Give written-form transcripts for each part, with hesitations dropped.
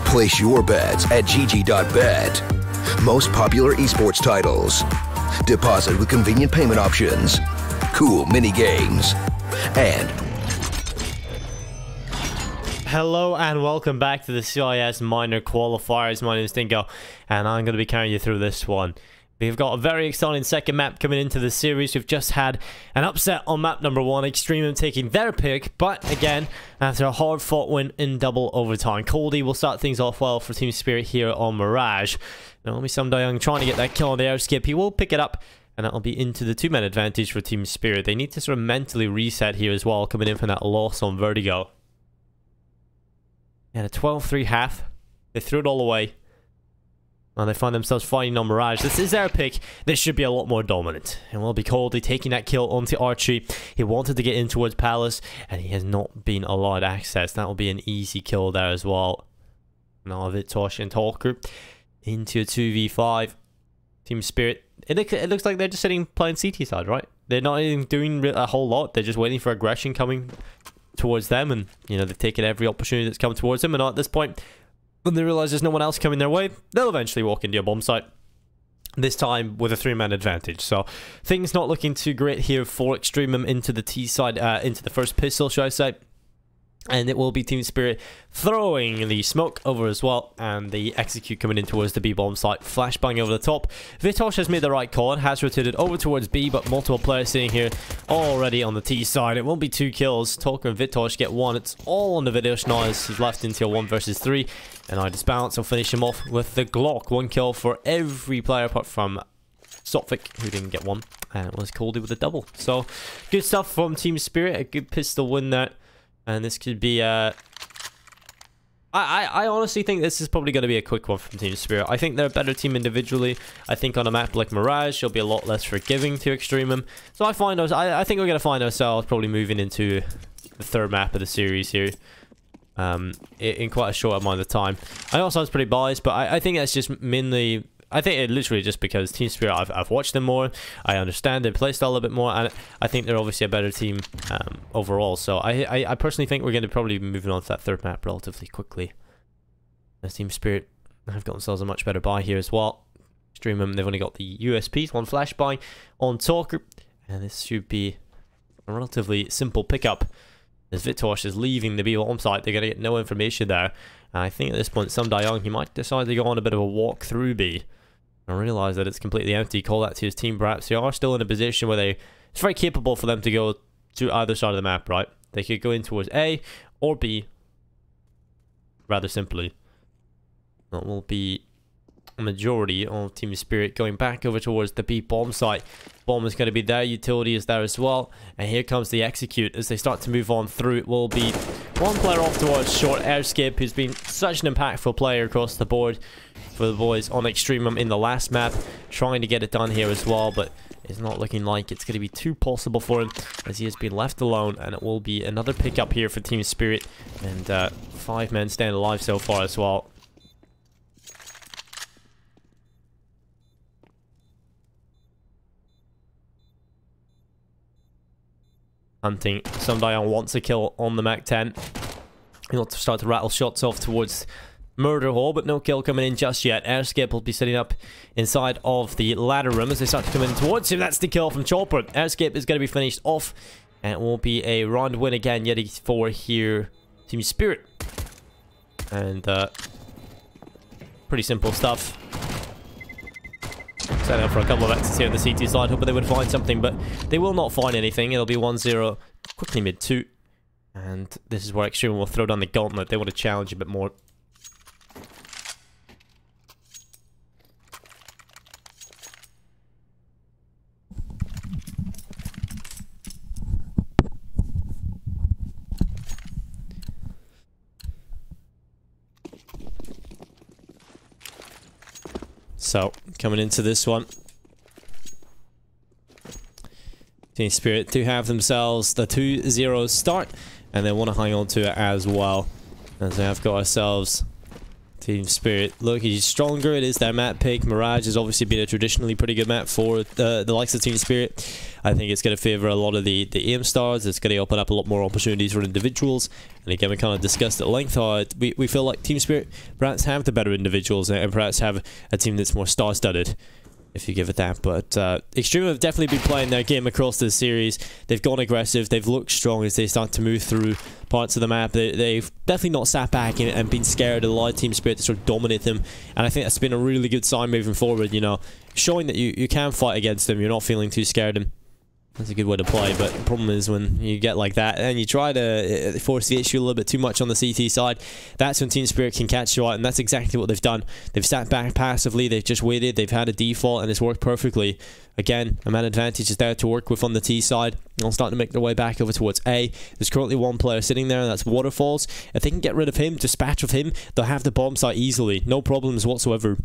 Place your bets at gg.bet. Most popular esports titles. Deposit with convenient payment options. Cool mini games. And hello and welcome back to the CIS Minor Qualifiers. My name is Dingo and I'm going to be carrying you through this one. We've got a very exciting second map coming into the series. We've just had an upset on map number 1, Extremum taking their pick, but again, after a hard-fought win in double overtime. Coldy will start things off well for Team Spirit here on Mirage. Now, it'll be Young trying to get that kill on the air skip. He will pick it up, and that'll be into the 2-man advantage for Team Spirit. They need to sort of mentally reset here as well, coming in from that loss on Vertigo. And a 12-3 half. They threw it all away. And they find themselves fighting on Mirage. This is their pick. This should be a lot more dominant. And will be Coldy taking that kill onto Archie. He wanted to get in towards Palace, and he has not been allowed access. That will be an easy kill there as well. Now Vitosh and Talker into a 2v5. Team Spirit. It looks like they're just sitting playing CT side, right? They're not even doing a whole lot. They're just waiting for aggression coming towards them. And, you know, they've taken every opportunity that's come towards them. And at this point, when they realize there's no one else coming their way, they'll eventually walk into a bomb site. This time with a 3-man advantage. So things not looking too great here for Extremum into the T side, into the first pistol, should I say. And it will be Team Spirit throwing the smoke over as well. And the execute coming in towards the B bomb site. Flashbang over the top. Vitosh has made the right call and has rotated over towards B. But multiple players sitting here already on the T side. It won't be 2 kills. Talker and Vitosh get 1. It's all on the Vitosh now as he's left into a 1 versus 3. And I disbalance will finish him off with the Glock. 1 kill for every player apart from Sophic, who didn't get 1. And it was Coldy with a double. So good stuff from Team Spirit. A good pistol win there. And this could be I honestly think this is probably going to be a quick one from Team Spirit. I think they're a better team individually. I think on a map like Mirage, they'll be a lot less forgiving to Extremum. So I think we're going to find ourselves probably moving into the 3rd map of the series here. In quite a short amount of time. I know it sounds pretty biased, but I think that's just mainly... I think it literally just because Team Spirit, I've watched them more, I understand their playstyle a bit more, and I think they're obviously a better team overall. So I personally think we're going to probably be moving on to that 3rd map relatively quickly. As Team Spirit have got themselves a much better buy here as well. Extremum, they've only got the USPs, 1 flashbang on Talker, and this should be a relatively simple pickup. As Vitosh is leaving the B-bomb site, they're going to get no information there. And I think at this point, Young, he might decide to go on a bit of a walk through B. And realize that it's completely empty. Call that to his team, perhaps. They are still in a position where it's very capable for them to go to either side of the map, right? They could go in towards A or B. Rather simply. That will be a majority of Team Spirit going back over towards the B bomb site. Bomb is going to be there, utility is there as well, and here comes the execute as they start to move on through. It will be 1 player off towards short airskip, who's been such an impactful player across the board for the boys on Extremum in the last map, trying to get it done here as well, but it's not looking like it's going to be too possible for him as he has been left alone. And it will be another pickup here for Team Spirit, and 5 men staying alive so far as well. Hunting. Young wants a kill on the Mac 10. He wants to start to rattle shots off towards Murder Hall, but no kill coming in just yet. Airskip will be setting up inside of the ladder room as they start to come in towards him. That's the kill from Chopper. Airskip is going to be finished off, and it will be a round win again yet for here Team Spirit. And pretty simple stuff. Setting up for a couple of exits here on the CT side, hoping they would find something, but they will not find anything. It'll be 1-0, quickly mid-2. And this is where Extreme will throw down the gauntlet. They want to challenge a bit more. So, coming into this one, Team Spirit to have themselves the 2-0 start, and they want to hang on to it as well, as they have got ourselves Team Spirit, look, he's stronger. It is their map pick. Mirage has obviously been a traditionally pretty good map for the likes of Team Spirit. I think it's going to favour a lot of the aim stars. It's going to open up a lot more opportunities for individuals. And again, we kind of discussed at length how we feel like Team Spirit perhaps have the better individuals and perhaps have a team that's more star-studded, if you give it that. But Extremum have definitely been playing their game across this series. They've gone aggressive. They've looked strong as they start to move through parts of the map. They've definitely not sat back and been scared of the light Team Spirit to sort of dominate them. And I think that's been a really good sign moving forward, you know, showing that you can fight against them. You're not feeling too scared. And that's a good way to play, but the problem is when you get like that and you try to force the issue a little bit too much on the CT side, that's when Team Spirit can catch you out, and that's exactly what they've done. They've sat back passively, they've just waited, they've had a default, and it's worked perfectly. Again, a man advantage is there to work with on the T side. They'll start to make their way back over towards A. There's currently one player sitting there, and that's Waterfalls. If they can get rid of him, dispatch of him, they'll have the bomb site easily. No problems whatsoever.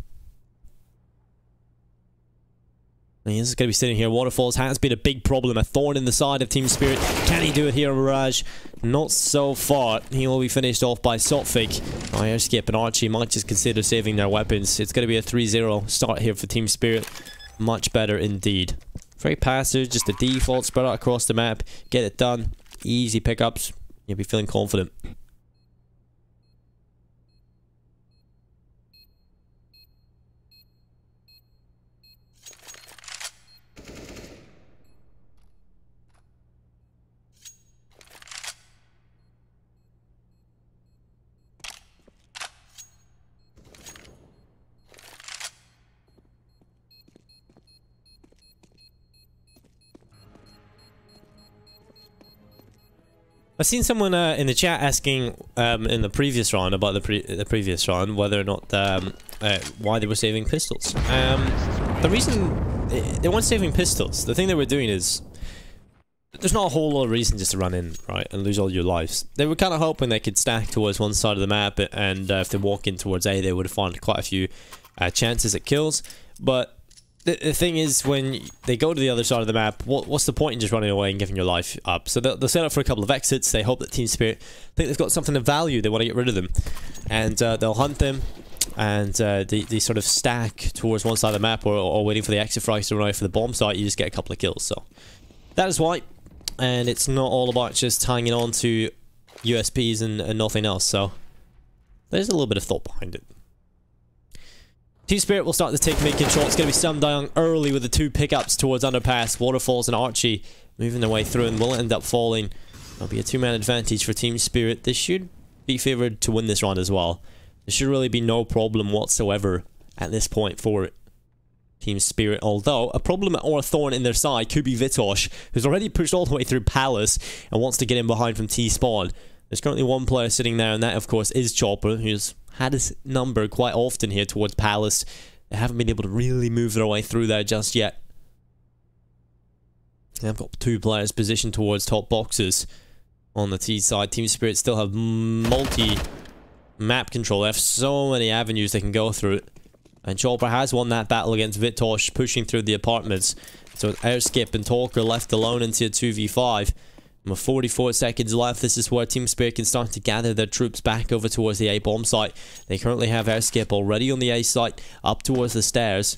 He's going to be sitting here. Waterfalls has been a big problem, a thorn in the side of Team Spirit. Can he do it here, Mirage? Not so far. He will be finished off by Sotfig. Airskip and Archie might just consider saving their weapons. It's going to be a 3-0 start here for Team Spirit. Much better indeed. Very passive, just a default, spread out across the map. Get it done. Easy pickups. You'll be feeling confident. I've seen someone in the chat asking in the previous round about the previous round whether or not why they were saving pistols. The reason they weren't saving pistols, the thing they were doing is there's not a whole lot of reason just to run in, right, and lose all your lives. They were kind of hoping they could stack towards one side of the map, and if they walk in towards A, they would have found quite a few chances at kills. But the thing is, when they go to the other side of the map, what's the point in just running away and giving your life up? So they'll set up for a couple of exits. They hope that Team Spirit think they've got something of value. They want to get rid of them. And they'll hunt them. And they sort of stack towards one side of the map or waiting for the exit fries to run out for the bomb site. You just get a couple of kills. So that is why. And it's not all about just hanging on to USPs and nothing else. So there's a little bit of thought behind it. Team Spirit will start to take main control. It's going to be Sam Dayong early with the two pickups towards underpass. Waterfalls and Archie moving their way through and will end up falling. That'll be a two-man advantage for Team Spirit. They should be favoured to win this round as well. There should really be no problem whatsoever at this point for Team Spirit. Although, a problem or a thorn in their side could be Vitosh, who's already pushed all the way through Palace and wants to get in behind from T-Spawn. There's currently one player sitting there, and that, of course, is Chopper, who's had his number quite often here towards Palace. They haven't been able to really move their way through there just yet. They've got two players positioned towards top boxes on the T side. Team Spirit still have multi-map control. They have so many avenues they can go through. And Chopper has won that battle against Vitosh, pushing through the apartments. So Airskip and Talker left alone into a 2v5. With 44 seconds left, this is where Team Spirit can start to gather their troops back over towards the A bomb site. They currently have Airskip already on the A site, up towards the stairs.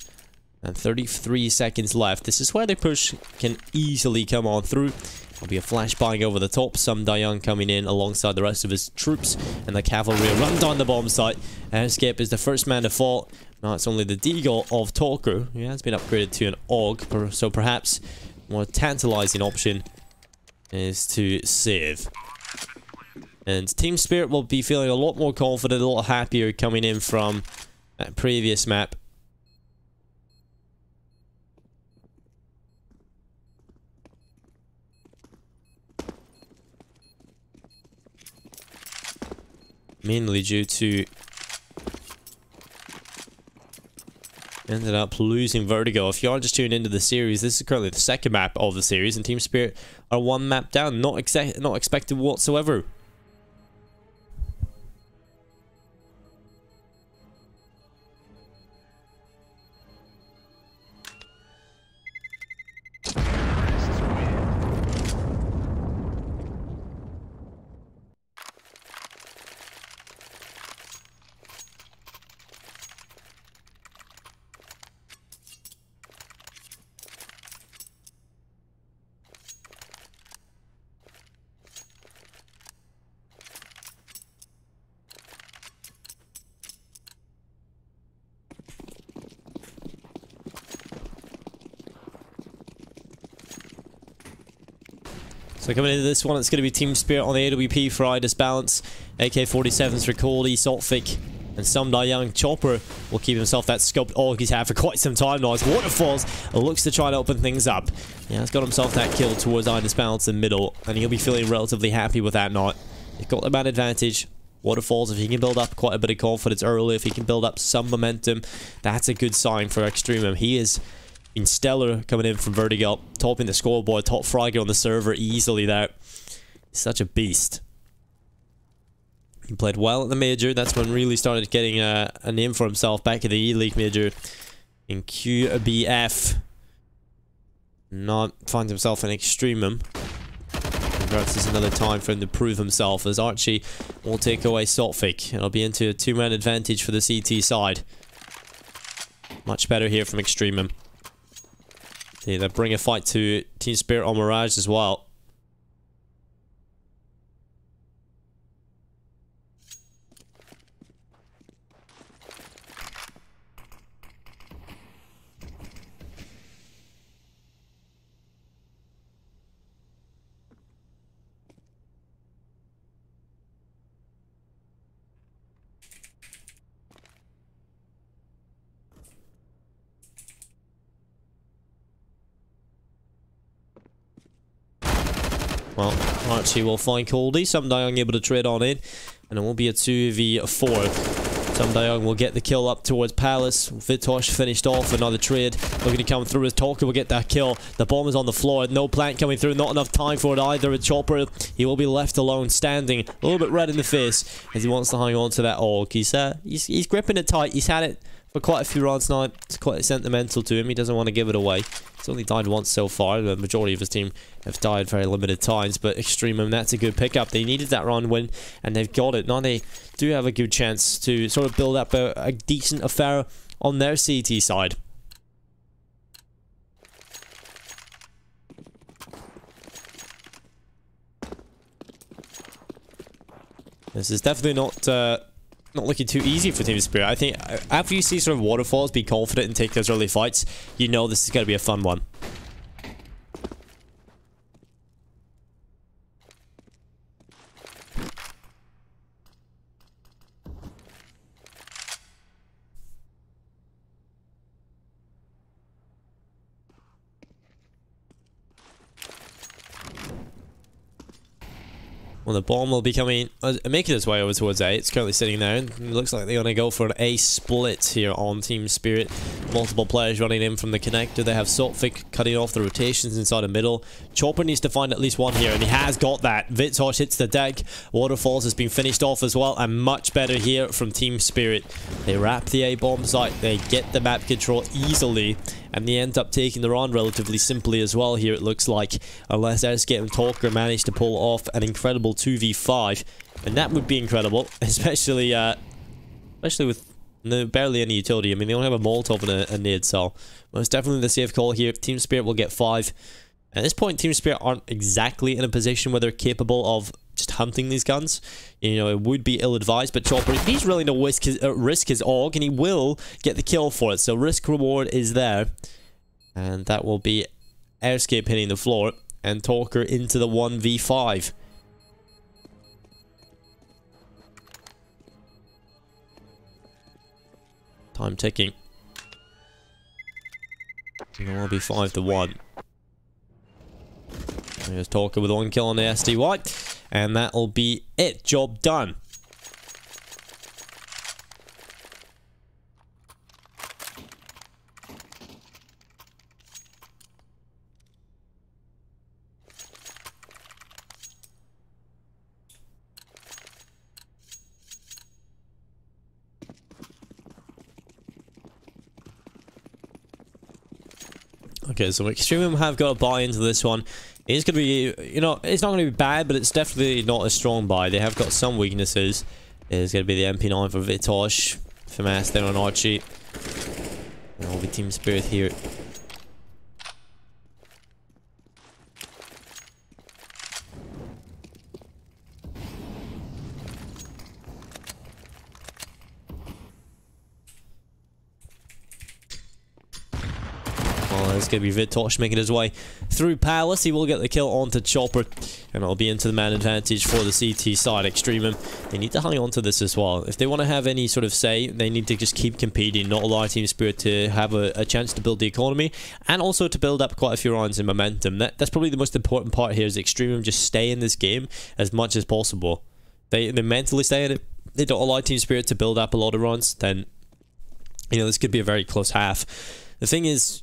And 33 seconds left. This is where the push can easily come on through. There'll be a flashbang over the top. Sam Dayong coming in alongside the rest of his troops. And the cavalry run down the bomb site. Airskip is the first man to fall. Now it's only the Deagle of Talker, who has been upgraded to an AUG. So perhaps a more tantalizing option is to save. And Team Spirit will be feeling a lot more confident, a lot happier coming in from that previous map. Mainly due to ended up losing Vertigo. If you are just tuning into the series, this is currently the second map of the series, and Team Spirit are one map down. Not expected whatsoever. So coming into this one, it's going to be Team Spirit on the AWP for Idis Balance, AK-47s for Coldy, Saltfic, and some Young. Chopper will keep himself that scoped AUG he's had for quite some time now. As Waterfalls looks to try to open things up. Yeah, he's got himself that kill towards Idis Balance in middle, and he'll be feeling relatively happy with that now. He's got the man advantage. Waterfalls, if he can build up quite a bit of confidence early, if he can build up some momentum, that's a good sign for Extremum. He is in stellar coming in from Vertigo, topping the scoreboard, top fragger on the server easily there. He's such a beast. He played well at the major. That's when really started getting a name for himself back in the E-League major in QBF. Not finds himself in Extremum. This is another time for him to prove himself as Archie will take away Saltfic. It'll be into a 2-man advantage for the CT side. Much better here from Extremum. They bring a fight to Team Spirit on Mirage as well. Well, Archie will find Coldy. Young able to trade on in, and it will be a 2v4. Young will get the kill up towards Palace. Vitosh finished off another trade. Looking to come through as Talker will get that kill. The bomb is on the floor. No plant coming through. Not enough time for it either. With Chopper, he will be left alone, standing a little bit red in the face as he wants to hang on to that AUG. He's gripping it tight. He's had it for quite a few rounds now. It's quite sentimental to him. He doesn't want to give it away. He's only died once so far. The majority of his team have died very limited times, but Extremum, that's a good pickup. They needed that round win, and they've got it. Now they do have a good chance to sort of build up a decent affair on their CT side. This is definitely not looking too easy for Team Spirit. I think after you see sort of Waterfalls be confident and take those early fights, you know this is going to be a fun one. Well, the bomb will be coming, making its way over towards A. It's currently sitting there, and it looks like they're going to go for an A split here on Team Spirit. Multiple players running in from the connector. They have Saltfic cutting off the rotations inside the middle. Chopper needs to find at least one here, and he has got that. Vitosh hits the deck. Waterfalls has been finished off as well, and much better here from Team Spirit. They wrap the A bomb site. They get the map control easily, and they end up taking the round relatively simply as well here, it looks like, unless Erscape and Talker manage to pull off an incredible 2v5, and that would be incredible, especially with barely any utility. I mean, they only have a Molotov and a nade, so most definitely the safe call here. Team Spirit will get 5. At this point, Team Spirit aren't exactly in a position where they're capable of just hunting these guns. You know, it would be ill-advised, but Chopper, he's willing to risk his AUG, and he will get the kill for it. So risk-reward is there. And that will be Airscape hitting the floor, and Talker into the 1v5. Time ticking. It will be 5-1. There's Talker with 1 kill on the SDY. And that'll be it. Job done. Okay, so Extremum have got to buy into this one. It's going to be, you know, it's not going to be bad, but it's definitely not a strong buy. They have got some weaknesses. It's going to be the MP9 for Vitosh, FMAS there on Archie. And will be Team Spirit here. it's going to be Vitosh making his way through Palace. He will get the kill onto Chopper, and it'll be into the man advantage for the CT side. Extremum, they need to hang on to this as well. If they want to have any sort of say, they need to just keep competing, not allow Team Spirit to have a chance to build the economy, and also to build up quite a few rounds in momentum. That's probably the most important part here, is Extremum just stay in this game as much as possible. They mentally stay in it. They don't allow Team Spirit to build up a lot of runs, then, you know, this could be a very close half. The thing is,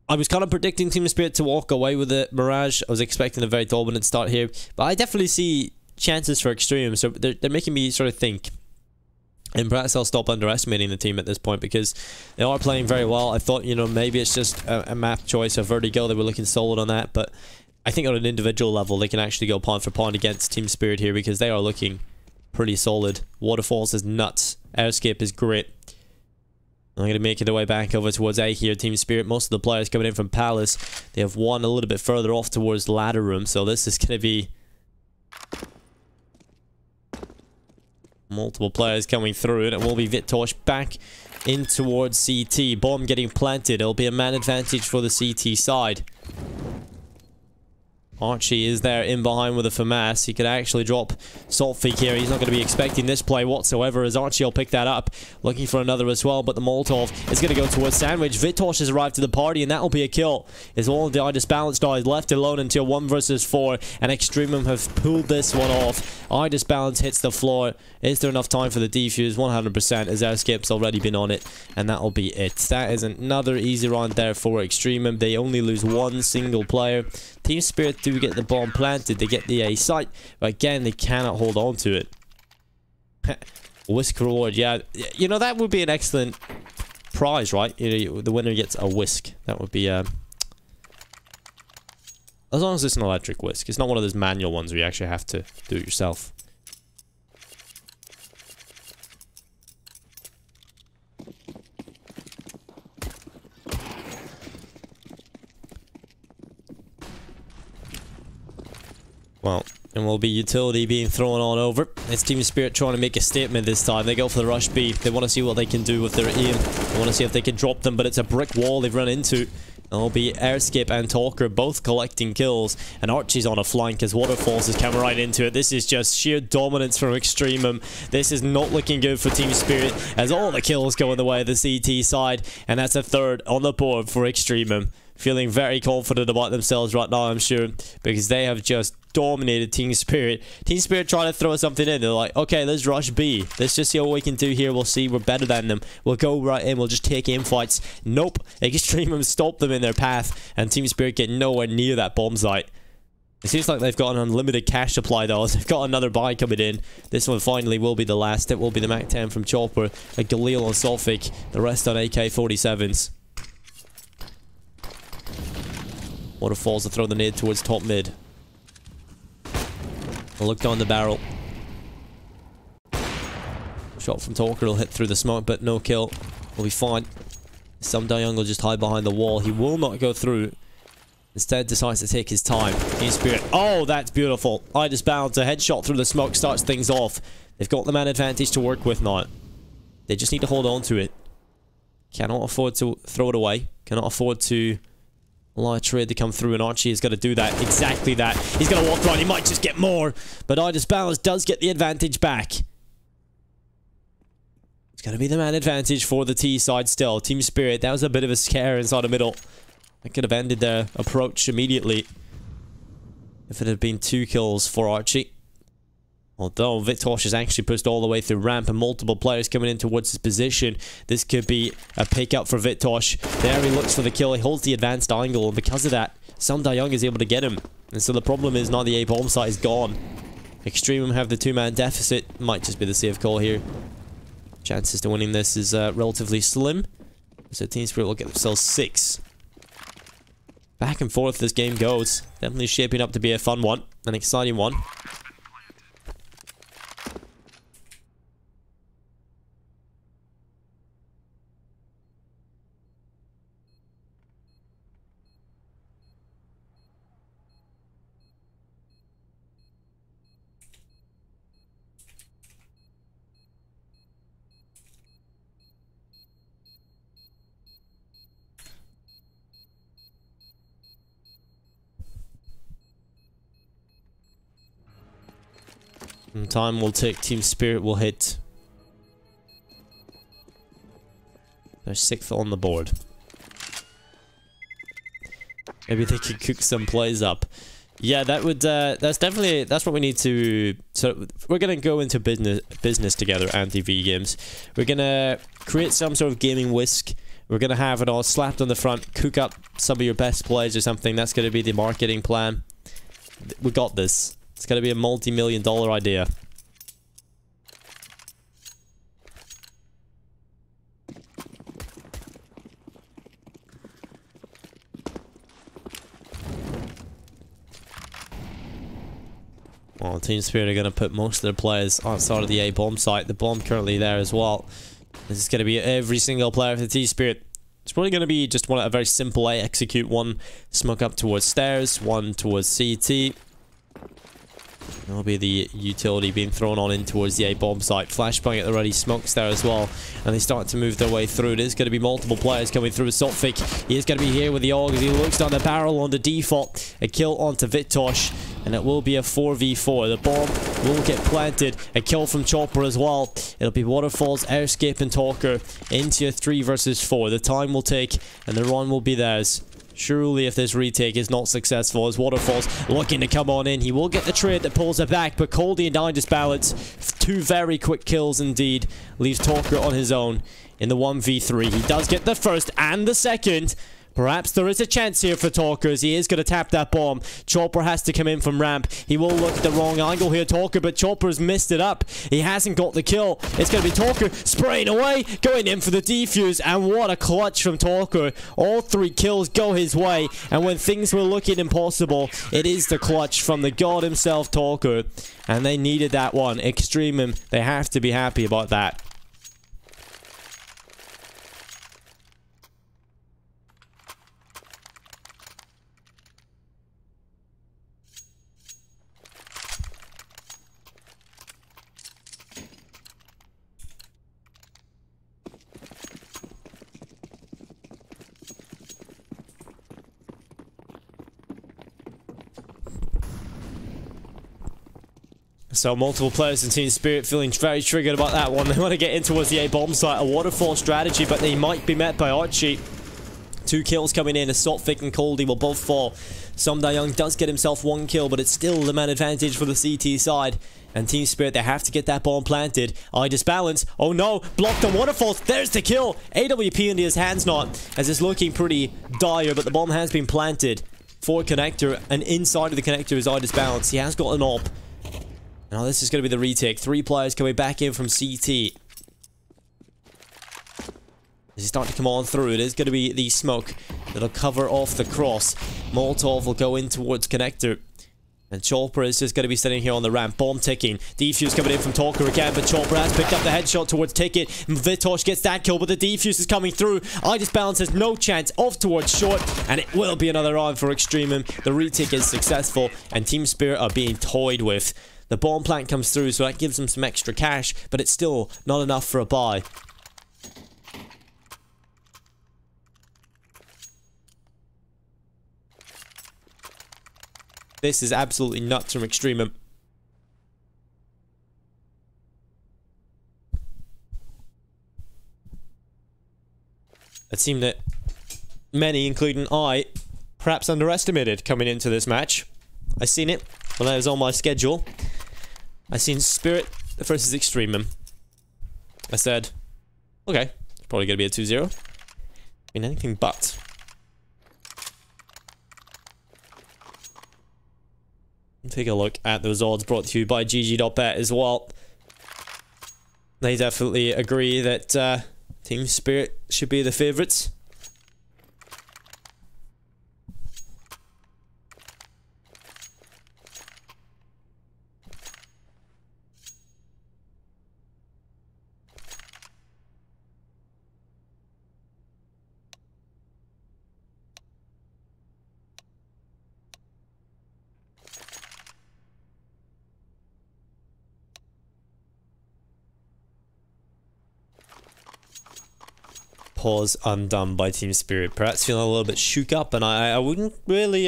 I was kind of predicting Team Spirit to walk away with the Mirage. I was expecting a very dominant start here, but I definitely see chances for Extreme, so they're making me sort of think. And perhaps I'll stop underestimating the team at this point, because they are playing very well. I thought, you know, maybe it's just a map choice, a Vertigo. They were looking solid on that, but I think on an individual level, they can actually go pound for pound against Team Spirit here, because they are looking pretty solid. Waterfalls is nuts. Airscape is great. I'm going to make their way back over towards A here, Team Spirit. Most of the players coming in from Palace. They have one a little bit further off towards Ladder Room, so this is going to be multiple players coming through, and it will be Vitosh back in towards CT. Bomb getting planted. It'll be a man advantage for the CT side. Archie is there in behind with a FAMAS. He could actually drop Saltfeek here. He's not going to be expecting this play whatsoever, as Archie will pick that up. Looking for another as well, but the Molotov is going to go towards Sandwich. Vitosh has arrived to the party, and that will be a kill. As all of the Idisbalanced dies left alone until 1 versus 4, and Extremum have pulled this one off. Idisbalance hits the floor. Is there enough time for the defuse? 100%, as Airscape's already been on it, and that will be it. That is another easy round there for Extremum. They only lose one single player. Team Spirit do get the bomb planted, they get the A site, but again, they cannot hold on to it. Whisk reward, yeah. You know, that would be an excellent prize, right? You know, the winner gets a whisk. That would be, as long as it's an electric whisk. It's not one of those manual ones where you actually have to do it yourself. Well, and will be utility being thrown on over. It's Team Spirit trying to make a statement this time. They go for the rush B. They want to see what they can do with their aim. They want to see if they can drop them, but it's a brick wall they've run into. It'll be Airscape and Talker both collecting kills, and Archie's on a flank as Waterfalls is coming right into it. This is just sheer dominance from Extremum. This is not looking good for Team Spirit, as all the kills go in the way of the CT side, and that's a third on the board for Extremum. Feeling very confident about themselves right now, I'm sure, because they have just dominated Team Spirit. Team Spirit trying to throw something in. They're like, okay, let's rush B. Let's just see what we can do here. We'll see. We're better than them. We'll go right in. We'll just take aim fights. Nope. Extremum stopped them in their path, and Team Spirit get nowhere near that bomb site. It seems like they've got an unlimited cash supply, though. They've got another buy coming in. This one finally will be the last. It will be the MAC-10 from Chopper, a Galil on Sulfic, the rest on AK-47s. Waterfalls to throw the nade towards top mid. I'll look down the barrel. Shot from Talker will hit through the smoke, but no kill. We'll be fine. Some Young will just hide behind the wall. He will not go through. Instead decides to take his time. Team Spirit. Oh, that's beautiful. Idisbalance, a headshot through the smoke starts things off. They've got the man advantage to work with now. They just need to hold on to it. Cannot afford to throw it away. Cannot afford to allow a trade to come through, and Archie is going to do that. Exactly that. He's going to walk around. He might just get more, but Idisbalance does get the advantage back. It's going to be the man advantage for the T side still. Team Spirit, that was a bit of a scare inside the middle. That could have ended their approach immediately if it had been 2 kills for Archie. Although Vitosh is actually pushed all the way through ramp and multiple players coming in towards his position, this could be a pick up for Vitosh. There he looks for the kill. He holds the advanced angle, and because of that, Some Young is able to get him. And so the problem is now the A bomb site is gone. Extremum have the 2-man deficit. Might just be the safe call here. Chances to winning this is relatively slim. So Team Spirit will get themselves 6. Back and forth this game goes. Definitely shaping up to be a fun one. An exciting one. And time will tick. Team Spirit will hit. They're 6th on the board. Maybe they could cook some plays up. Yeah, that would, that's definitely, that's what we need to, so we're going to go into business together, Anti-V Games. We're going to create some sort of gaming whisk. We're going to have it all slapped on the front, cook up some of your best plays or something. That's going to be the marketing plan. We got this. It's going to be a multi-million-dollar idea. Well, Team Spirit are going to put most of their players outside of the A bomb site. The bomb currently there as well. This is going to be every single player for the Team Spirit. It's probably going to be just a very simple A execute. One smoke up towards stairs, one towards CT. That'll be the utility being thrown on in towards the A bomb site. Flashbang at the ready, smokes there as well. And they start to move their way through. It is going to be multiple players coming through. Sotfik, he is going to be here with the AUG as he looks down the barrel on the default. A kill onto Vitosh. And it will be a 4v4. The bomb will get planted. A kill from Chopper as well. It'll be Waterfalls, Airscape, and Talker into a 3 versus 4. The time will take, and the run will be theirs. Surely if this retake is not successful, as Waterfalls looking to come on in, he will get the trade that pulls it back, but Coldy and Dynjust balance. 2 very quick kills indeed. Leaves Talker on his own in the 1v3. He does get the first and the second. Perhaps there is a chance here for Talkers. He is going to tap that bomb. Chopper has to come in from ramp. He will look at the wrong angle here, Talker, but Chopper's missed it up. He hasn't got the kill. It's going to be Talker spraying away, going in for the defuse, and what a clutch from Talker. All 3 kills go his way, and when things were looking impossible, it is the clutch from the god himself, Talker, and they needed that one. Extremum, they have to be happy about that. So multiple players in Team Spirit feeling very triggered about that one. They want to get in towards the A bomb site. A waterfall strategy, but they might be met by Archie. 2 kills coming in as Sotfik and Coldy will both fall. Young does get himself 1 kill, but it's still the man advantage for the CT side. And Team Spirit, they have to get that bomb planted. I disbalance. Oh no, blocked on Waterfalls. There's the kill. AWP into his hands not, as it's looking pretty dire, but the bomb has been planted for connector, and inside of the connector is I disbalance. He has got an AWP. Now this is going to be the retake. 3 players coming back in from CT. As he's starting to come on through, it is going to be the smoke that'll cover off the cross. Molotov will go in towards connector. And Chopper is just going to be sitting here on the ramp. Bomb ticking. Defuse coming in from Talker again, but Chopper has picked up the headshot towards Ticket. Vitosh gets that kill, but the defuse is coming through. I just balance has no chance. Off towards short, and it will be another round for Extremum. The retake is successful, and Team Spirit are being toyed with. The bomb plant comes through, so that gives them some extra cash, but it's still not enough for a buy. This is absolutely nuts from Extremum. It seemed that many, including I, perhaps underestimated coming into this match. I seen it when I was on my schedule. I seen Spirit versus Extremum. I said, okay, it's probably going to be a 2-0. I mean, anything but. Take a look at those odds brought to you by GG.bet as well. They definitely agree that Team Spirit should be the favourites. Pause undone by Team Spirit. Perhaps feeling a little bit shook up, and I wouldn't really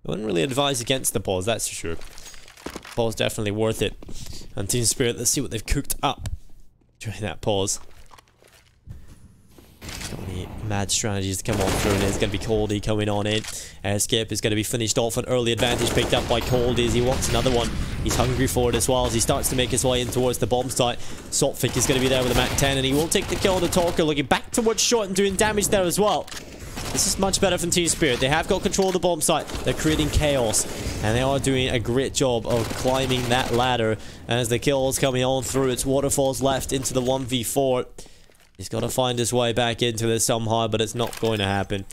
wouldn't really advise against the pause, that's for sure. Pause definitely worth it. And Team Spirit, let's see what they've cooked up during that pause. Got any mad strategies to come on through, and it's going to be Coldy coming on in. Skip is going to be finished off. An early advantage picked up by Coldy as he wants another one. He's hungry for it as well as he starts to make his way in towards the bomb site. Saltfic is going to be there with a Mac 10, and he will take the kill on the Talker, looking back towards short and doing damage there as well. This is much better from Team Spirit. They have got control of the bomb site. They're creating chaos, and they are doing a great job of climbing that ladder. As the kills coming on through, it's Waterfalls left into the 1v4. He's got to find his way back into this somehow, but it's not going to happen.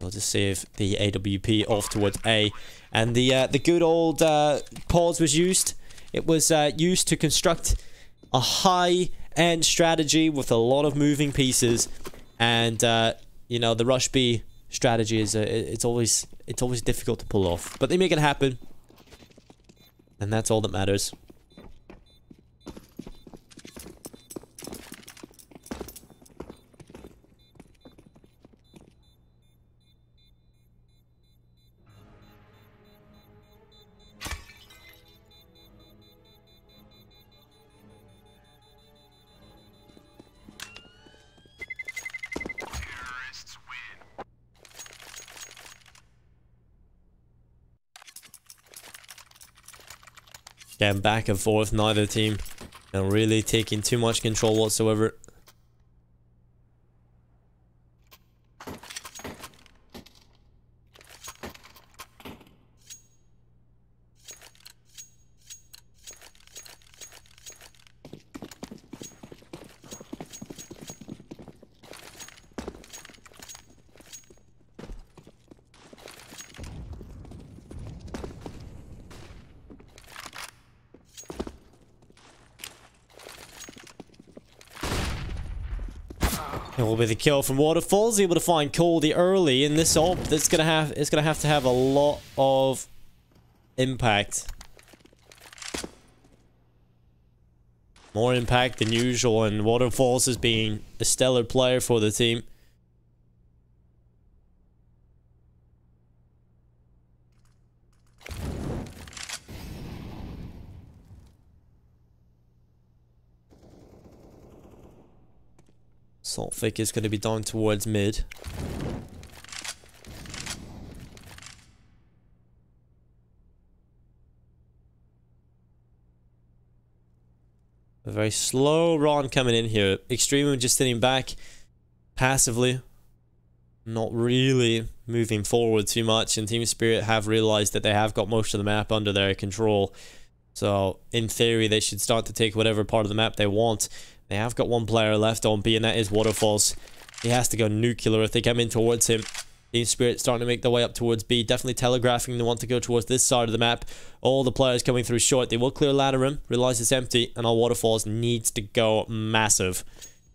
We'll just save the AWP off towards A. And the good old pause was used. It was used to construct a high-end strategy with a lot of moving pieces. And, you know, the Rush B strategy is it's always difficult to pull off. But they make it happen. And that's all that matters. Again, back and forth, neither team are really taking too much control whatsoever. It will be the kill from Waterfalls, able to find Coldy early in this ult. That's gonna have to have a lot of impact. More impact than usual, and Waterfalls is being a stellar player for the team. Saltfic is going to be down towards mid. A very slow run coming in here. Extremum just sitting back passively. Not really moving forward too much. And Team Spirit have realized that they have got most of the map under their control. So, in theory, they should start to take whatever part of the map they want. They have got one player left on B, and that is Waterfalls. He has to go nuclear if they come in towards him. Team Spirit starting to make their way up towards B, definitely telegraphing they want to go towards this side of the map. All the players coming through short. They will clear ladder room, realize it's empty, and our Waterfalls needs to go massive.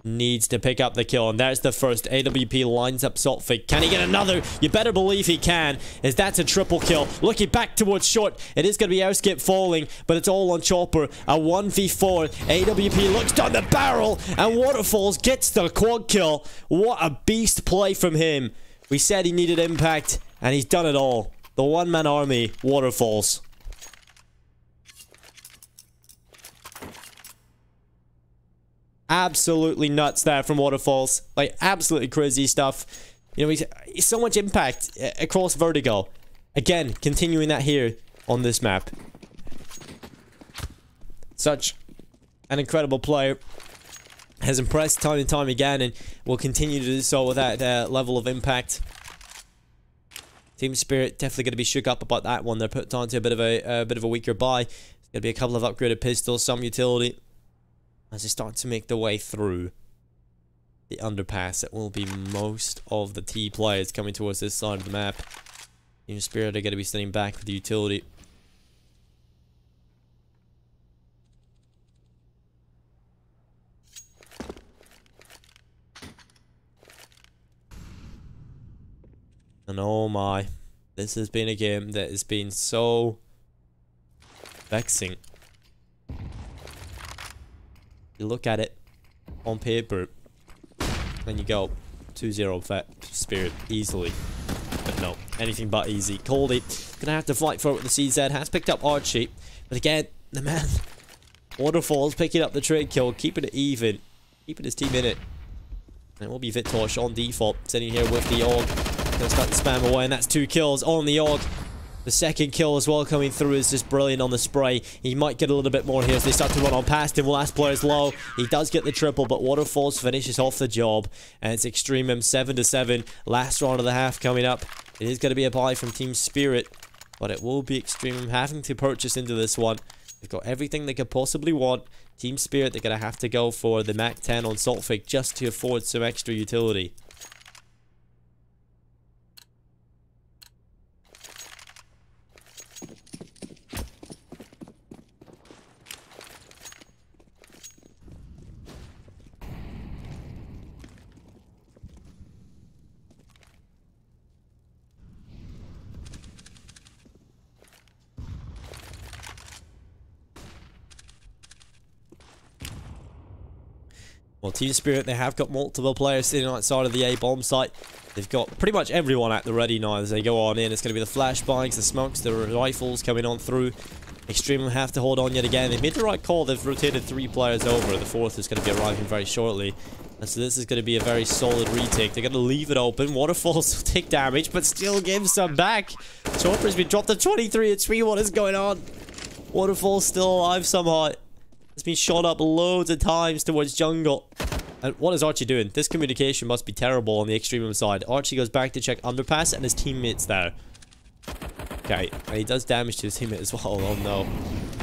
Needs to pick up the kill, and there's the first. AWP lines up Saltfic. Can he get another? You better believe he can, as that's a triple kill. Looking back towards short. It is going to be Airskip falling, but it's all on Chopper. A 1v4. AWP looks down the barrel, and Waterfalls gets the quad kill. What a beast play from him. We said he needed impact, and he's done it all. The one-man army, Waterfalls. Absolutely nuts there from Waterfalls. Like, absolutely crazy stuff. You know, he's so much impact across Vertigo. Again, continuing that here on this map. Such an incredible player. Has impressed time and time again, and will continue to do so with that level of impact. Team Spirit definitely going to be shook up about that one. They're put onto a bit of a weaker buy. There's going to be a couple of upgraded pistols, some utility. As they start to make their way through the underpass, it will be most of the T players coming towards this side of the map. Team Spirit are going to be sitting back with the utility. And oh my, this has been a game that has been so vexing. You look at it on paper, and you go 2-0 Spirit easily. But no, anything but easy. Caldy gonna have to fight for it with the CZ. Has picked up Archie. But again, the man, Waterfall's picking up the trade kill, keeping it even. Keeping his team in it. And it will be Vitosh on default, sitting here with the AUG. Gonna start to spam away, and that's 2 kills on the AUG. The second kill as well coming through is just brilliant on the spray. He might get a little bit more here as they start to run on past him. Last player's low. He does get the triple, but Waterfalls finishes off the job. And it's Extremum 7-7. Last round of the half coming up. It is going to be a buy from Team Spirit, but it will be Extremum having to purchase into this one. They've got everything they could possibly want. Team Spirit, they're going to have to go for the Mac 10 on Saltfig just to afford some extra utility. Well, Team Spirit, they have got multiple players sitting outside of the A bomb site. They've got pretty much everyone at the ready now as they go on in. It's going to be the flashbangs, the smokes, the rifles coming on through. Extremum have to hold on yet again. They've made the right call. They've rotated 3 players over. The 4th is going to be arriving very shortly. And so this is going to be a very solid retake. They're going to leave it open. Waterfalls will take damage, but still give some back. Chopper's been dropped to 23 HP. What is going on? Waterfalls still alive somehow. It's been shot up loads of times towards jungle. And what is Archie doing? This communication must be terrible on the Extremum side. Archie goes back to check underpass and his teammate's there. Okay, and he does damage to his teammate as well. Oh no.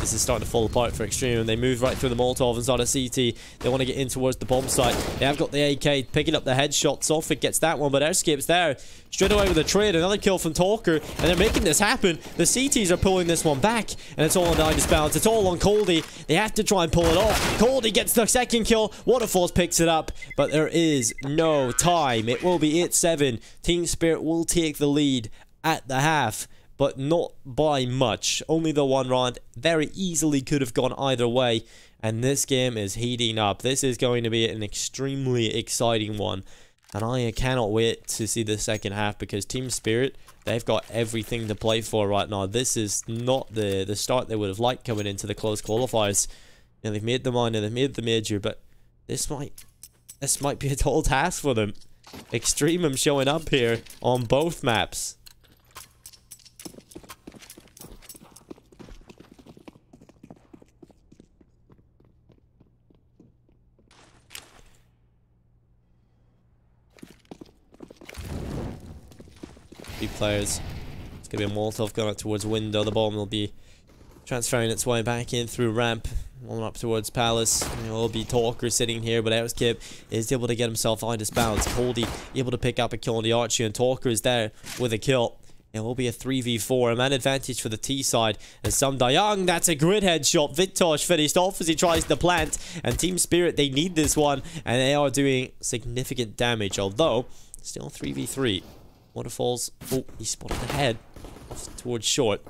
This is starting to fall apart for Extremum. They move right through the Molotov inside of CT. They want to get in towards the bomb site. They have got the AK picking up the headshot. Solfik gets that one, but Airscape's there. Straight away with a trade. Another kill from Talker. And they're making this happen. The CTs are pulling this one back. And it's all on Ditus Balance. It's all on Caldy. They have to try and pull it off. Caldy gets the second kill. Waterfalls picks it up. But there is no time. It will be 8-7. Team Spirit will take the lead at the half, but not by much. Only the 1 round. Very easily could have gone either way. And this game is heating up. This is going to be an extremely exciting one. And I cannot wait to see the second half, because Team Spirit, they've got everything to play for right now. This is not the start they would have liked coming into the close qualifiers. You know, they've made the minor, they've made the major, but this might be a tall task for them. Extremum showing up here on both maps. Players. It's going to be a Molotov going up towards window. The bomb will be transferring its way back in through ramp. On up towards Palace. It will be Talker sitting here, but Outskip is able to get himself out of balance. Holdy able to pick up a kill on the Archie, and Talker is there with a kill. It will be a 3v4, a man advantage for the T side. And Sam Dayang, that's a grid headshot. Vitosh finished off as he tries to plant. And Team Spirit, they need this one, and they are doing significant damage, although still 3v3. Waterfalls. Oh, he spotted the head off towards short.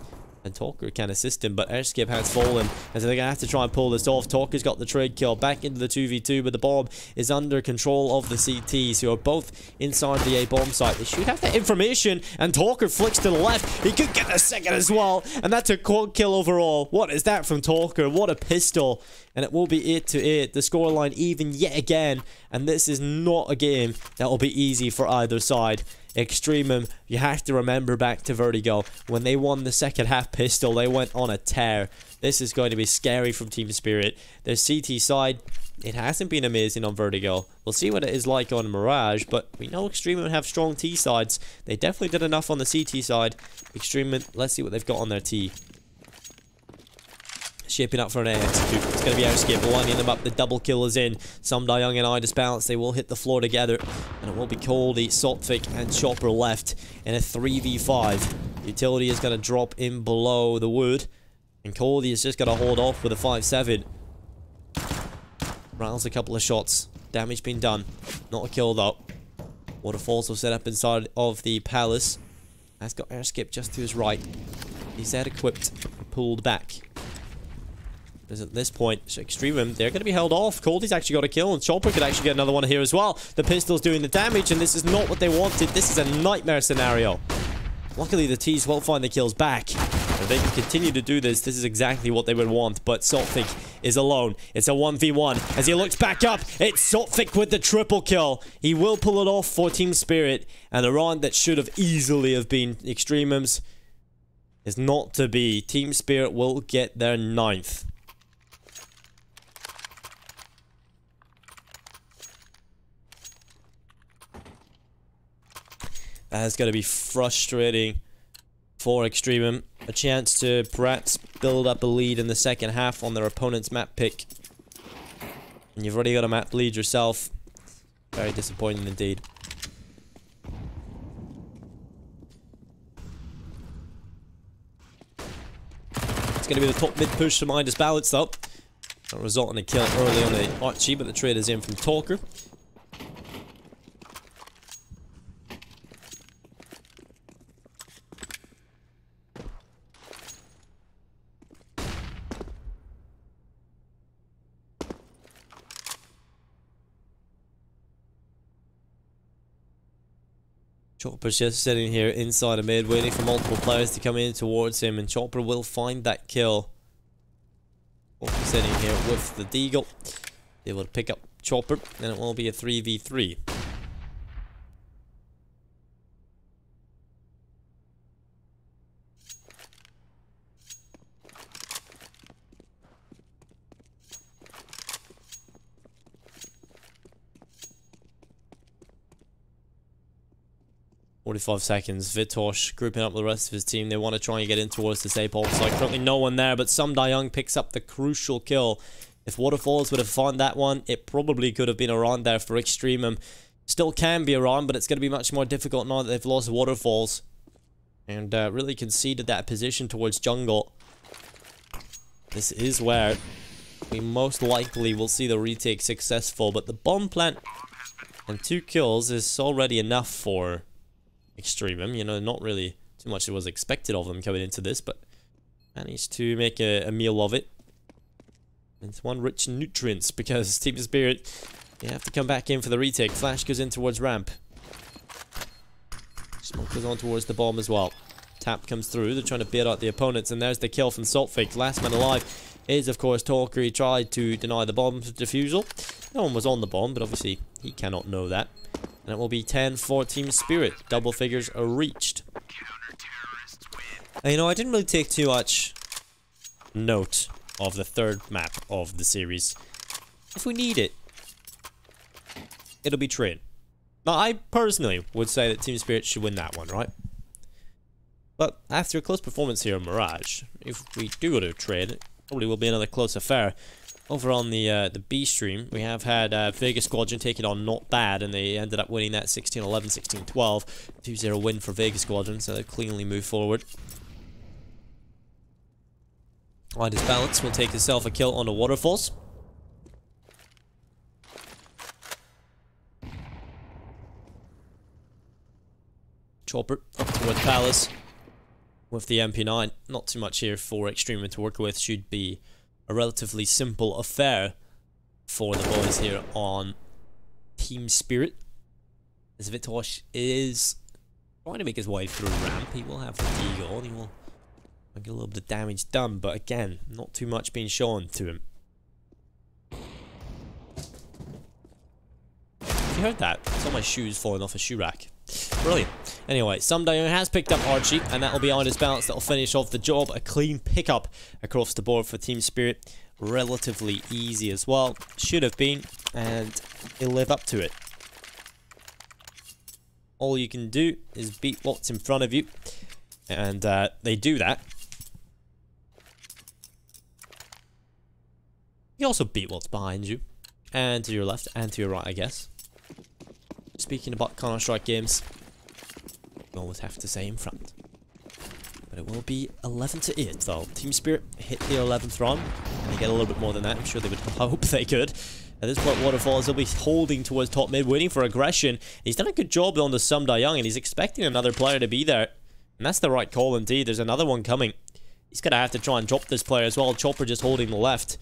And Talker can assist him, but Airskip has fallen. And so they're going to have to try and pull this off. Talker's got the trade kill back into the 2v2, but the bomb is under control of the CTs, who are both inside the A bomb site. They should have that information, and Talker flicks to the left. He could get the second as well, and that's a quad kill overall. What is that from Talker? What a pistol. And it will be 8-8. The scoreline even yet again, and this is not a game that will be easy for either side. Extremum, you have to remember back to Vertigo. When they won the second half pistol, they went on a tear. This is going to be scary from Team Spirit. Their CT side, it hasn't been amazing on Vertigo. We'll see what it is like on Mirage, but we know Extremum have strong T sides. They definitely did enough on the CT side. Extremum, let's see what they've got on their T. Shaping up for an execute. It's going to be Airskip winding them up. The double kill is in. Some Young and Ditus Balance. They will hit the floor together. And it will be Caldy, Saltfik, and Chopper left in a 3v5. Utility is going to drop in below the wood. And Caldy is just going to hold off with a 5-7. Rounds a couple of shots. Damage being done. Not a kill though. Waterfalls will set up inside of the palace. Has got Airskip just to his right. He's there equipped. Pulled back. Because at this point, Extremum, they're going to be held off. Caldy's actually got a kill, and Chopper could actually get another one here as well. The pistol's doing the damage, and this is not what they wanted. This is a nightmare scenario. Luckily, the T's will find the kills back. If they can continue to do this, this is exactly what they would want. But Saltfic is alone. It's a 1v1. As he looks back up, it's Saltfic with the triple kill. He will pull it off for Team Spirit. And the round that should have easily have been Extremum's is not to be. Team Spirit will get their 9th. That's going to be frustrating for Extremum. A chance to perhaps build up a lead in the second half on their opponent's map pick. And you've already got a map lead yourself. Very disappointing indeed. It's going to be the top mid push to Midas Balance though. That'll result in a kill early on the Archie, but the trade is in from Talker. 'Chopper's just sitting here inside of mid, waiting for multiple players to come in towards him, and Chopper will find that kill. Chopper sitting here with the Deagle. They will pick up Chopper, and it will be a 3v3. "45 seconds. Vitosh grouping up with the rest of his team. They want to try and get in towards this A bomb site. Currently no one there, but Sum Dayung picks up the crucial kill. If Waterfalls would have found that one, it probably could have been a round there for Extremum. Still can be a round, but it's going to be much more difficult now that they've lost Waterfalls. And really conceded that position towards jungle. This is where we most likely will see the retake successful, but the bomb plant and 2 kills is already enough for Extremum. You know, not really too much was expected of them coming into this, but managed to make a meal of it. And it's one rich in nutrients, because Team Spirit, you have to come back in for the retake. Flash goes in towards ramp. Smoke goes on towards the bomb as well. Tap comes through. They're trying to bait out the opponents, and there's the kill from Saltfic. Last man alive is, of course, Talker. He tried to deny the bomb's defusal. No one was on the bomb, but obviously he cannot know that. And it will be 10 for Team Spirit. Double figures are reached. And, you know, I didn't really take too much note of the third map of the series. If we need it, it'll be Train. Now, I personally would say that Team Spirit should win that one, right? But after a close performance here on Mirage, if we do go to Train, it probably will be another close affair. Over on the B stream, we have had Vegas Squadron take it on Not Bad, and they ended up winning that 16-11, 16-12. 2-0 win for Vegas Squadron, so they cleanly move forward. Midas Balance will take himself a kill on the Waterfalls. Chopper up towards Palace with the MP9. Not too much here for Extremum to work with. Should be a relatively simple affair for the boys here on Team Spirit. As Vitosh is trying to make his way through ramp, he will have the Deagle, and he will get a little bit of damage done, but again, not too much being shown to him. You heard that? I saw my shoes falling off a shoe rack. Brilliant. Anyway, Sum Dayung has picked up Archie, and that'll be Midas Balance that'll finish off the job. A clean pickup across the board for Team Spirit. Relatively easy as well. Should have been, and he'll live up to it. All you can do is beat what's in front of you, and they do that. You also beat what's behind you, and to your left, and to your right, I guess. Speaking about Counter-Strike games, you always have to say in front. But it will be 11-8 though. Team Spirit hit the 11th round, and they get a little bit more than that. I'm sure they would hope they could. At this point, Waterfalls will be holding towards top mid, waiting for aggression. He's done a good job on the Sum Dayung, and he's expecting another player to be there. And that's the right call indeed. There's another one coming. He's going to have to try and drop this player as well. Chopper just holding the left.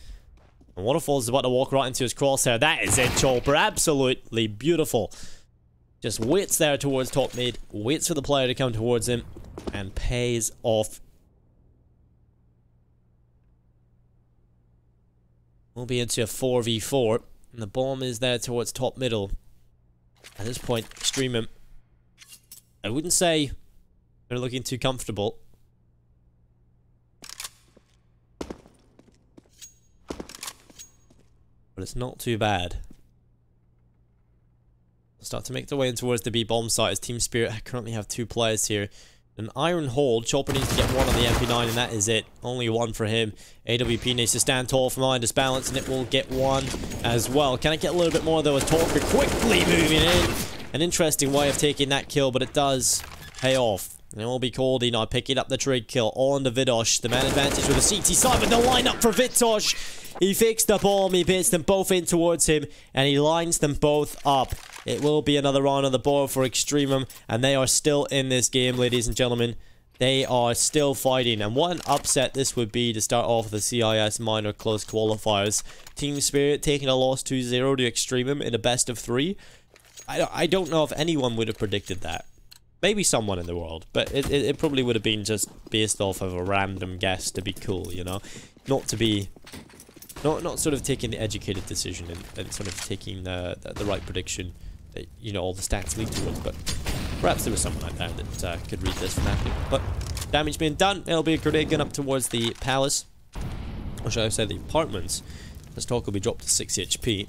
And Waterfalls is about to walk right into his crosshair. That is it, Chopper. Absolutely beautiful. Just waits there towards top mid. Waits for the player to come towards him. And pays off. We'll be into a 4v4. And the bomb is there towards top middle. At this point, Extremum, I wouldn't say they're looking too comfortable. But it's not too bad. Start to make their way in towards the B bomb site as Team Spirit currently have 2 players here. An iron hold. Chopper needs to get 1 on the MP9 and that is it. Only 1 for him. AWP needs to stand tall from behind this balance and it will get 1 as well. Can it get a little bit more though as Talker quickly moving in? An interesting way of taking that kill, but it does pay off. And it will be Caldy now picking up the trade kill on the Vidosh. The man advantage with the CT side, but the lineup for Vidosh. He fixed the bomb, he bits them both in towards him, and he lines them both up. It will be another round on the board for Extremum, and they are still in this game, ladies and gentlemen. They are still fighting, and what an upset this would be to start off the CIS minor close qualifiers. Team Spirit taking a loss 2-0 to Extremum in a best of 3. I don't know if anyone would have predicted that. Maybe someone in the world, but it probably would have been just based off of a random guess to be cool, you know? Not to be... Not sort of taking the educated decision and sort of taking the right prediction that, you know, all the stats lead towards, but perhaps there was someone out there that could read this from that. But damage being done, it'll be a grenade gun up towards the palace, or should I say the apartments. This talk will be dropped to 6 HP.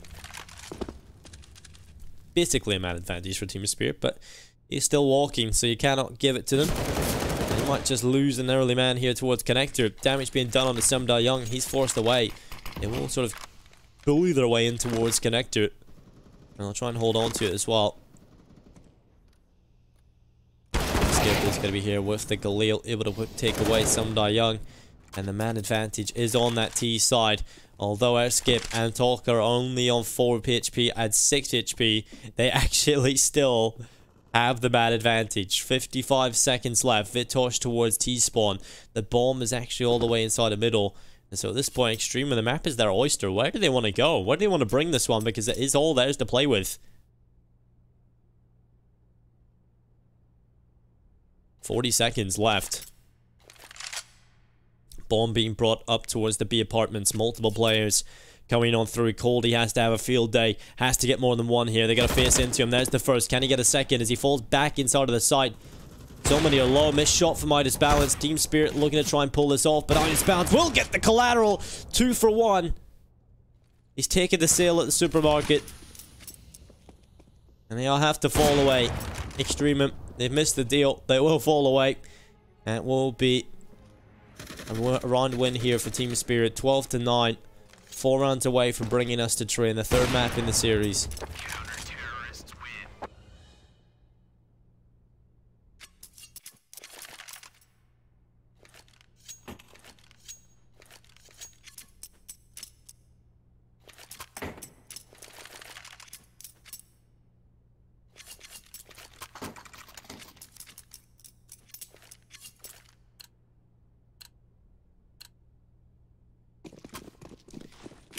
Basically a man advantage for Team Spirit, but he's still walking, so you cannot give it to them. And you might just lose an early man here towards Connector. Damage being done on the Sumda Young, he's forced away. They will sort of bully their way in towards Connector. And I'll try and hold on to it as well. Skip is going to be here with the Galil, able to take away Sumda Young. And the man advantage is on that T side. Although our Skip and Talker are only on 4 HP and 6 HP, they actually still have the man advantage. 55 seconds left. Vitosh towards T-spawn. The bomb is actually all the way inside the middle. And so at this point, Extremum, the map is their oyster. Where do they want to go? Where do they want to bring this one? Because it is all theirs to play with. 40 seconds left. Bomb being brought up towards the B apartments. Multiple players coming on through. Caldy has to have a field day. Has to get more than 1 here. They're going to face into him. There's the first. Can he get a second as he falls back inside of the site? So many are low. Missed shot from Itis Balance. Team Spirit looking to try and pull this off, but Itis Balance will get the collateral. 2 for 1. He's taking the sale at the supermarket. And they all have to fall away. Extremum, they've missed the deal. They will fall away. And it will be a round win here for Team Spirit. 12-9. 4 rounds away from bringing us to train. The 3rd map in the series.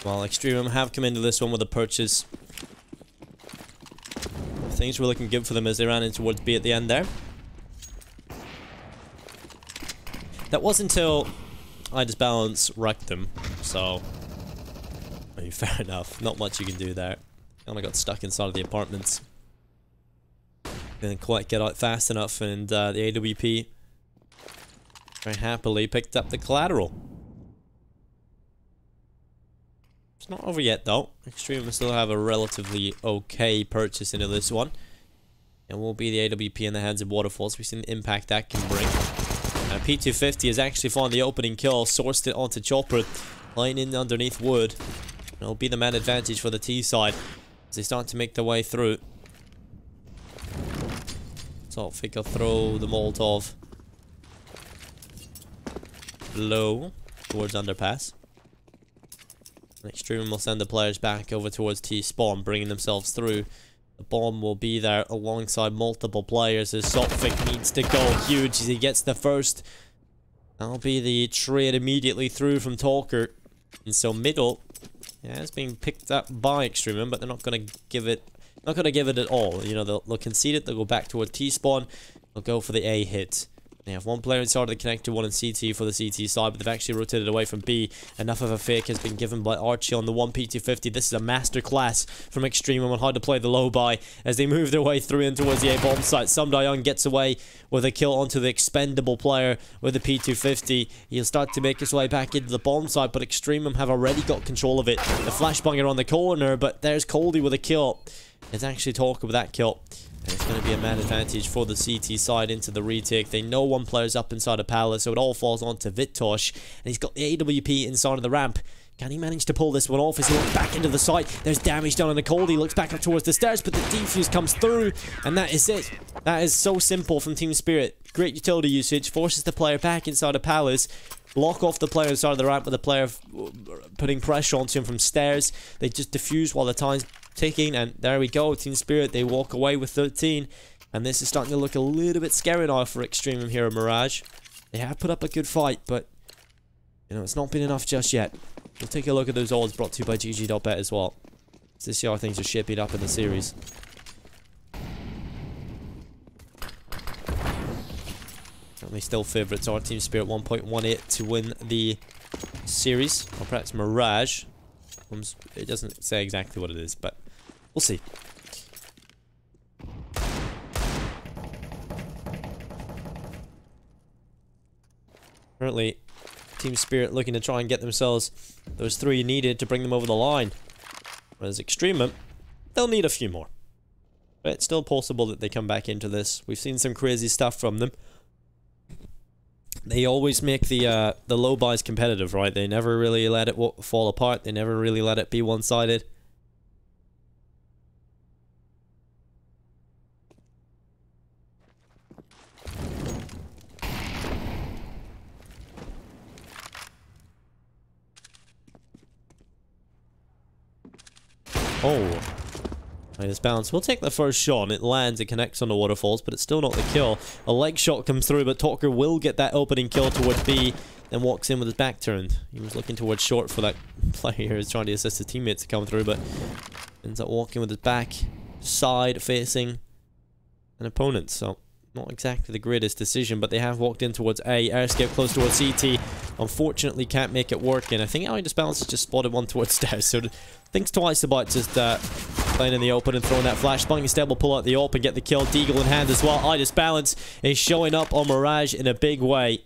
Well, Extremum have come into this one with a purchase. Things were looking good for them as they ran in towards B at the end there. That was until Itis Balance wrecked them, so... I mean, fair enough. Not much you can do there. Kinda got stuck inside of the apartments. Didn't quite get out fast enough, and the AWP very happily picked up the collateral. It's not over yet though. Extreme will still have a relatively okay purchase into this one. And will be the AWP in the hands of Waterfalls. We've seen the impact that can bring. P250 has actually found the opening kill, sourced it onto Chopper, lying in underneath wood. And it'll be the man advantage for the T side as they start to make their way through. So if we can throw the Molotov low towards underpass. Extreme will send the players back over towards T-spawn, bringing themselves through. The bomb will be there alongside multiple players as Sophic needs to go huge as he gets the first. That'll be the trade immediately through from Talker. And so middle, yeah, it's being picked up by Extreme, but they're not going to give it, at all. You know, they'll concede it, they'll go back towards T-spawn, they'll go for the A hit. They have one player inside of the connector, one in CT for the CT side, but they've actually rotated away from B. Enough of a fake has been given by Archie on the 1P250. This is a masterclass from Extremum on how to play the low buy as they move their way through in towards the A-bomb site. Young gets away with a kill onto the expendable player with the P250. He'll start to make his way back into the bomb site, but Extremum have already got control of it. The flashbanger on the corner, but there's Coldy with a kill. Let's actually talk about that kill. And it's going to be a man advantage for the CT side into the retake. They know one player's up inside of Palace, so it all falls onto Vitosh. And he's got the AWP inside of the ramp. Can he manage to pull this one off as he looks back into the site? There's damage done on the cold. He looks back up towards the stairs, but the defuse comes through. And that is it. That is so simple from Team Spirit. Great utility usage. Forces the player back inside of Palace. Block off the player inside of the ramp with the player putting pressure onto him from stairs. They just defuse while the time's ticking, and there we go. Team Spirit, they walk away with 13, and this is starting to look a little bit scary now for Extremum here at Mirage. They have put up a good fight, but you know, it's not been enough just yet. We'll take a look at those odds brought to you by GG.bet as well, to see how things are shaping up in the series. Certainly still favourites are Team Spirit 1.18 to win the series, or perhaps Mirage. It doesn't say exactly what it is, but we'll see. Currently, Team Spirit looking to try and get themselves those 3 needed to bring them over the line. Whereas Extremum, they'll need a few more. But it's still possible that they come back into this. We've seen some crazy stuff from them. They always make the low buys competitive, right? They never really let it fall apart. They never really let it be one-sided. Oh. Minus bounce. We'll take the first shot. It lands, it connects on the waterfalls, but it's still not the kill. A leg shot comes through, but Talker will get that opening kill towards B, then walks in with his back turned. He was looking towards short for that player who's trying to assist his teammates to come through, but ends up walking with his back side facing an opponent. So not exactly the greatest decision, but they have walked in towards A. Airscape close towards CT. Unfortunately, can't make it work, and I think Minus Balance has just spotted one towards stairs, so thinks twice about just playing in the open and throwing that flashbang. Instead, will pull out the AWP and get the kill. Deagle in hand as well. Minus Balance is showing up on Mirage in a big way.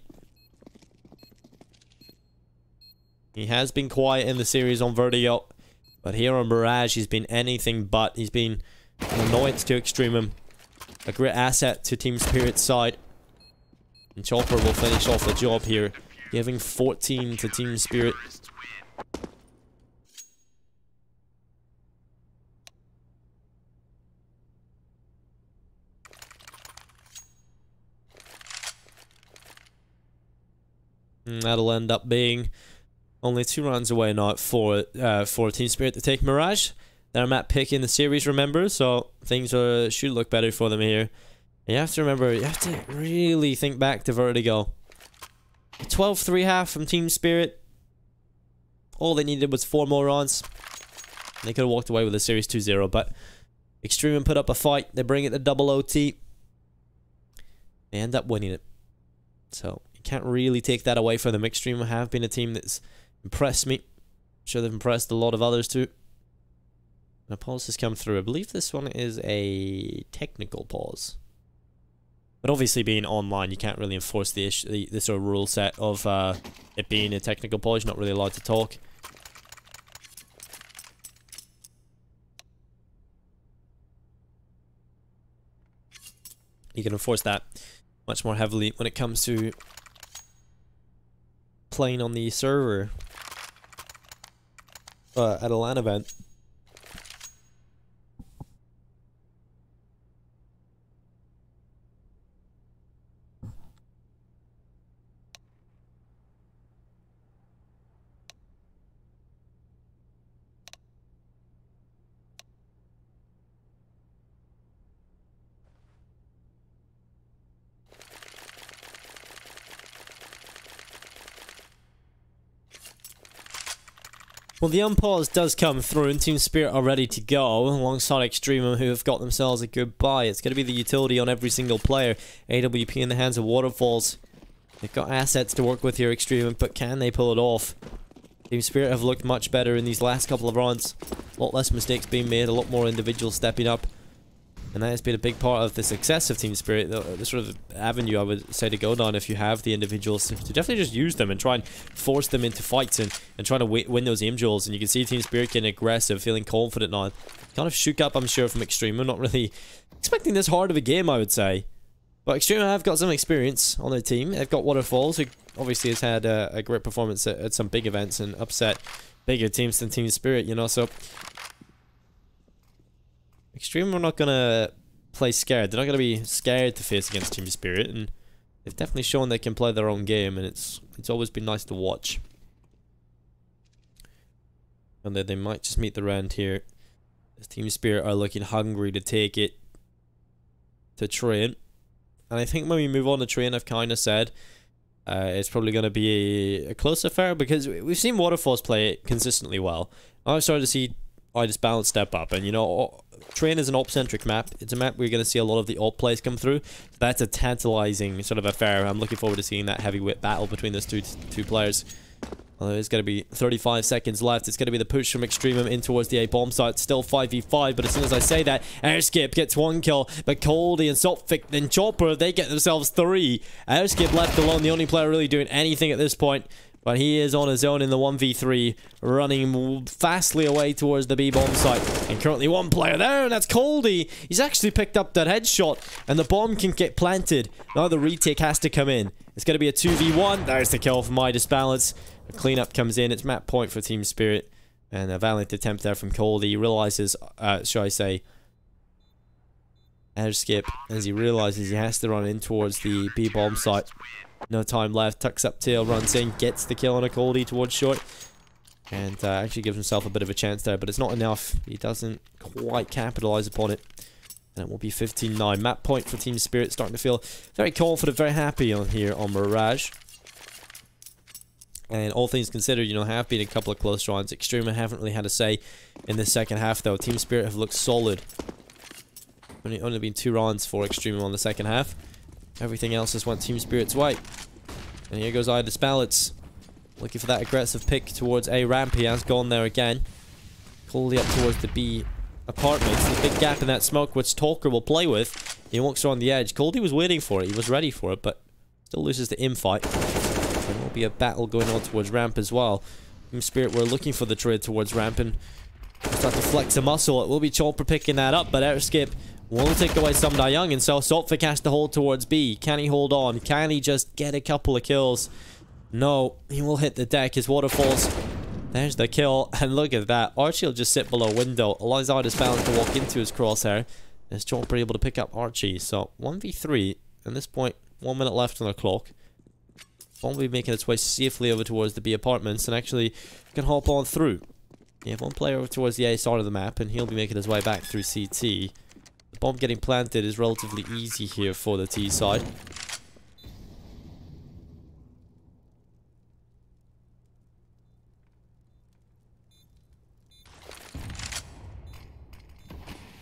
He has been quiet in the series on Vertigo, but here on Mirage, he's been anything but. He's been an annoyance to Extremum. A great asset to Team Spirit's side. And Chopper will finish off the job here, giving 14 to Team Spirit. And that'll end up being only 2 rounds away now for Team Spirit to take Mirage. They're map pick in the series, remember, so things should look better for them here. And you have to remember, you have to really think back to Vertigo. 12-3 half from Team Spirit. All they needed was 4 more rounds. They could have walked away with the series 2-0, but Extremum put up a fight. They bring it to double OT. They end up winning it. So you can't really take that away from them. Extremum have been a team that's impressed me. I'm sure they've impressed a lot of others too. A pause has come through. I believe this one is a technical pause. But obviously being online, you can't really enforce the sort of rule set of it being a technical pause. You're not really allowed to talk. You can enforce that much more heavily when it comes to playing on the server at a LAN event. Well, the unpause does come through, and Team Spirit are ready to go, alongside Extremum, who have got themselves a good buy. It's going to be the utility on every single player. AWP in the hands of Waterfalls. They've got assets to work with here, Extremum, but can they pull it off? Team Spirit have looked much better in these last couple of rounds. A lot less mistakes being made, a lot more individuals stepping up. And that has been a big part of the success of Team Spirit, the sort of avenue I would say to go down if you have the individuals, to definitely just use them and try and force them into fights and try to win those aim duels. And you can see Team Spirit getting aggressive, feeling confident now. Kind of shook up, I'm sure, from Extreme. I'm not really expecting this hard of a game, I would say. But Extreme have got some experience on their team. They've got Waterfalls, who obviously has had a great performance at some big events and upset bigger teams than Team Spirit, you know, so... Extreme are not going to play scared. They're not going to be scared to face against Team Spirit, and they've definitely shown they can play their own game, and it's always been nice to watch. And that they might just meet the round here. As Team Spirit are looking hungry to take it to train. And I think when we move on to train, I've kind of said it's probably going to be a close affair, because we've seen Waterfalls play it consistently well. I've started to see Balance step up, and you know, Train is an op-centric map. It's a map where you're going to see a lot of the op plays come through. So that's a tantalizing sort of affair. I'm looking forward to seeing that heavyweight battle between those two players. Well, there's going to be 35 seconds left. It's going to be the push from Extremum in towards the A bomb site. Still 5v5, but as soon as I say that, Airskip gets one kill, but Coldy and Sophic and Chopper, they get themselves 3. Airskip left alone, the only player really doing anything at this point. But he is on his own in the 1v3, running fastly away towards the B bomb site. And currently one player there, and that's Coldy. He's actually picked up that headshot, and the bomb can get planted. Now the retake has to come in. It's going to be a 2v1. There's the kill from Midas Balance. A cleanup comes in. It's map point for Team Spirit. And a valiant attempt there from Coldy. He realizes, shall I say, Airskip, as he realizes he has to run in towards the B bomb site. No time left, tucks up tail, runs in, gets the kill on a Coldy towards short. And actually gives himself a bit of a chance there, but it's not enough. He doesn't quite capitalize upon it. And it will be 15-9. Map point for Team Spirit, starting to feel very confident, very happy on here on Mirage. And all things considered, you know, have been a couple of close rounds. Extremum haven't really had a say in the second half, though. Team Spirit have looked solid. Only been 2 rounds for Extremum on the second half. Everything else has went Team Spirit's way. And here goes Midas Balance. Looking for that aggressive pick towards A ramp. He has gone there again. Coldy up towards the B apartments. There's a big gap in that smoke, which Talker will play with. He walks around the edge. Coldy was waiting for it. He was ready for it, but still loses the infight. There will be a battle going on towards ramp as well. Team Spirit were looking for the trade towards ramp and start to flex a muscle. It will be Chopper picking that up, but Airskip will take away some Young, and so Sophic has to hold towards B. Can he hold on? Can he just get a couple of kills? No, he will hit the deck. His Waterfalls. There's the kill, and look at that. Archie will just sit below window, allows Midas Balance to walk into his crosshair. Is Chopper able to pick up Archie? So 1v3. At this point, 1 minute left on the clock. Bomb will be making its way safely over towards the B apartments, and actually can hop on through. You have one player over towards the A side of the map, and he'll be making his way back through CT. The bomb getting planted is relatively easy here for the T side.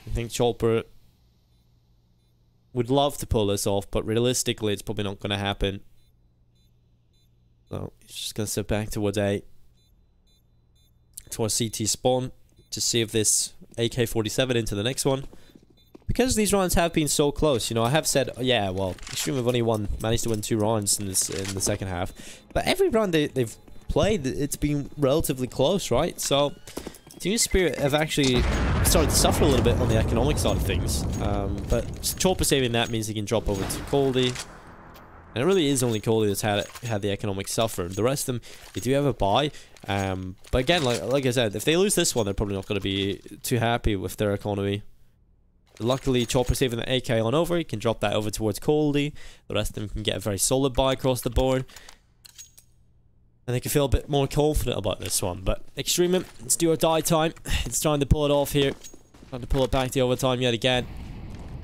I think Chopper would love to pull this off, but realistically it's probably not going to happen. So he's just going to sit back towards A. Towards CT spawn to save this AK-47 into the next one. Because these rounds have been so close, you know, I have said, yeah, well, Extreme have only managed to win 2 rounds in the second half. But every round they've played, it's been relatively close, right? So, Team Spirit have actually started to suffer a little bit on the economic side of things. But Chopper saving that means he can drop over to Coldy. And it really is only Coldy that's had the economic suffer. The rest of them, they do have a buy. But again, like I said, if they lose this one, they're probably not going to be too happy with their economy. Luckily, Chopper saving the AK on over. He can drop that over towards Coldy. The rest of them can get a very solid buy across the board. And they can feel a bit more confident about this one. But Extremum, it's do or die time. It's trying to pull it off here. Trying to pull it back to overtime yet again.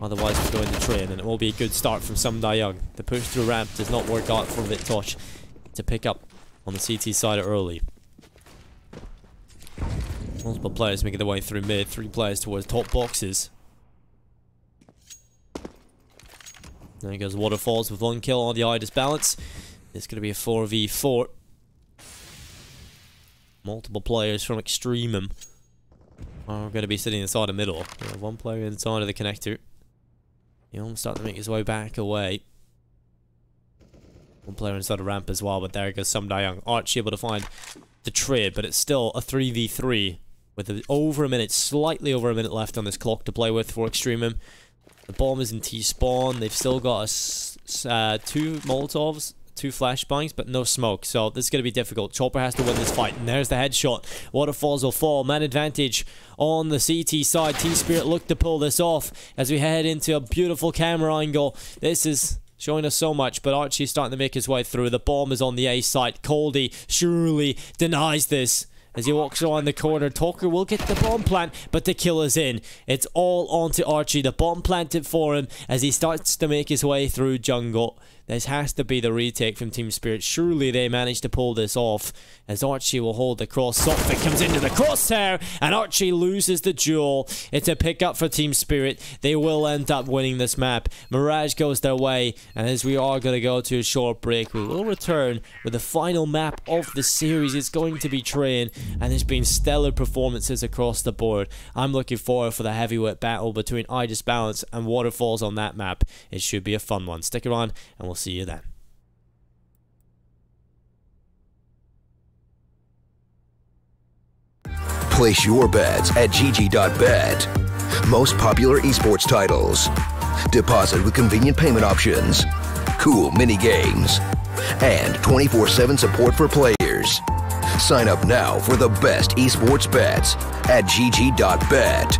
Otherwise, we'll go into train, and it will be a good start from Young. The push through ramp does not work out for Vittosh to pick up on the CT side early. Multiple players making their way through mid. 3 players towards top boxes. There goes Waterfalls with 1 kill on the Idis balance. It's going to be a 4v4. Multiple players from Extremum are going to be sitting inside the middle. We have 1 player inside of the connector. He'll start to make his way back away. 1 player inside the ramp as well, but there goes Young. Archie able to find the trade, but it's still a 3v3 with over a minute, slightly over a minute left on this clock to play with for Extremum. The bomb is in T-spawn. They've still got 2 Molotovs, 2 flashbangs, but no smoke. So this is going to be difficult. Chopper has to win this fight. And there's the headshot. Waterfalls will fall. Man advantage on the CT side. Team Spirit look to pull this off as we head into a beautiful camera angle. This is showing us so much, but Archie's starting to make his way through. The bomb is on the A site. Coldy surely denies this. As he walks around the corner, Talker will get the bomb plant, but the kill is in. It's all onto Archie. The bomb planted for him as he starts to make his way through jungle. This has to be the retake from Team Spirit. Surely they managed to pull this off as Archie will hold the cross. Sophic comes into the crosshair and Archie loses the duel. It's a pickup for Team Spirit. They will end up winning this map. Mirage goes their way, and as we are going to go to a short break, we will return with the final map of the series. It's going to be Train, and there's been stellar performances across the board. I'm looking forward for the heavyweight battle between Idis Balance and Waterfalls on that map. It should be a fun one. Stick around and we'll see you then. Place your bets at gg.bet. Most popular esports titles. Deposit with convenient payment options. Cool mini games. And 24/7 support for players. Sign up now for the best esports bets at gg.bet.